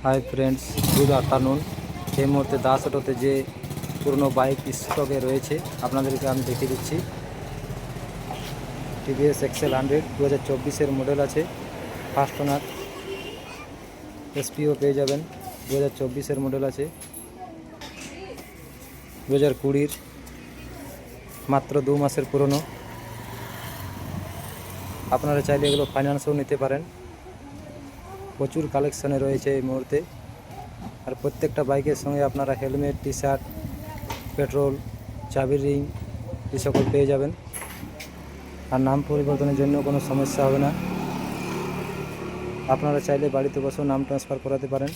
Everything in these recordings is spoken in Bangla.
Hi friends, good afternoon. এই মুহূর্তে দাস অটোতে যে পুরনো বাইক স্টকে রয়েছে আপনাদেরকে আমি দেখিয়ে দিচ্ছি। টিভিএস এক্সেল 100 2024-এর মডেল আছে। ফার্স্ট ওনার, এসপিও পেয়ে যাবেন। 2024-এর মডেল আছে, 2020-এর, মাত্র 2 মাসের পুরনো। আপনারা চাইলে এগুলো ফাইন্যান্সও নিতে পারেন। প্রচুর কালেকশানে রয়েছে এই মুহূর্তে। আর প্রত্যেকটা বাইকের সঙ্গে আপনারা হেলমেট, টি শার্ট, পেট্রোল, চাবির রিং এই সকল পেয়ে যাবেন। আর নাম পরিবর্তনের জন্য কোনো সমস্যা হবে না। আপনারা চাইলে বাড়িতে বসেও নাম ট্রান্সফার করাতে পারেন।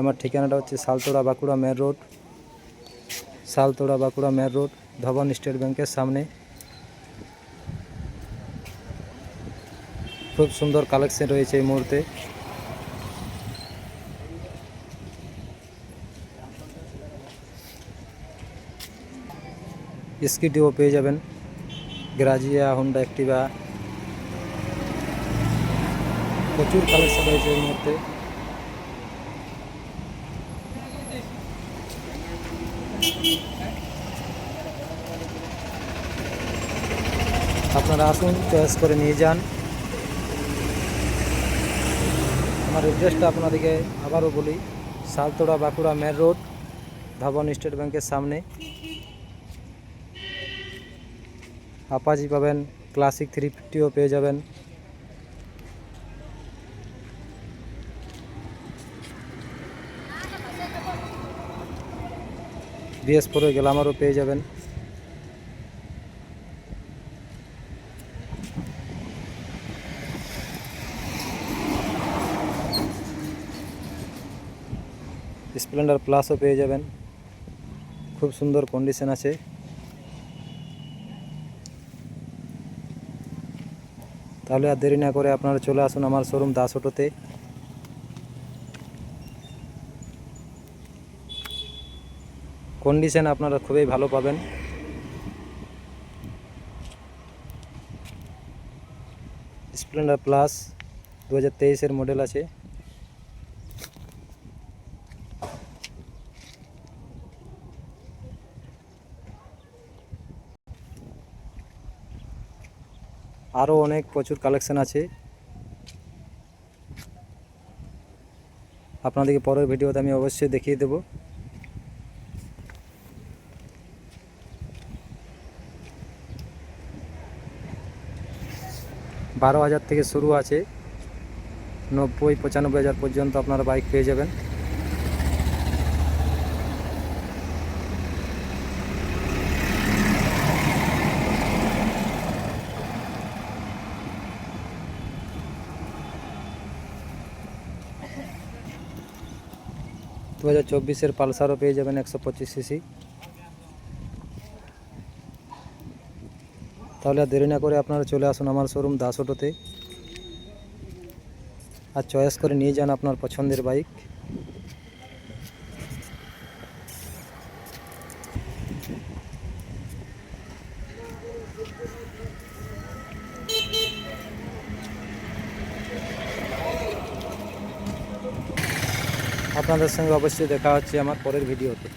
আমার ঠিকানাটা হচ্ছে Saltora Bankura main road, Saltora Bankura main road, Dhaban state ব্যাংকের সামনে। খুব সুন্দর কালেকশন রয়েছে এই মুহূর্তে। স্কুটিও পেয়ে যাবেন, গ্রাজিয়া, হোন্ডা অ্যাক্টিভা, প্রচুর কালেকশন রয়েছে এই মুহূর্তে। আপনারা আসুন, চয়েস করে নিয়ে যান। আমার অ্যাড্রেসটা আপনাদেরকে আবারও বলি, Saltora Bankura main road, Dhaban state ব্যাংকের সামনে। আপাজি পাবেন, ক্লাসিক 350ও পেয়ে যাবেন। BS4 গ্ল্যামারও পেয়ে যাবেন। স্প্লেন্ডার প্লাসও পেয়ে যাবেন, খুব সুন্দর কন্ডিশন আছে। তাহলে আর দেরি না করে আপনারা চলে আসুন আমার শোরুম দাস অটোতে। কন্ডিশন আপনারা খুবই ভালো পাবেন। স্প্লেন্ডার প্লাস 2023-এর মডেল আছে। আরও অনেক প্রচুর কালেকশন আছে, আপনাদেরকে পরের ভিডিওতে আমি অবশ্যই দেখিয়ে দেব। $12,000 থেকে শুরু আছে, 90-95,000 পর্যন্ত আপনারা বাইক পেয়ে যাবেন। দু 2024-এর পালসারও পেয়ে যাবেন 125cc। তাহলে আর দেরি না করে আপনারা চলে আসুন আমার শোরুম দাস অটোতে, আর চয়েস করে নিয়ে যান আপনার পছন্দের বাইক। আপনাদের সঙ্গে অবশ্যই দেখা হচ্ছে আমার পরের ভিডিওতে।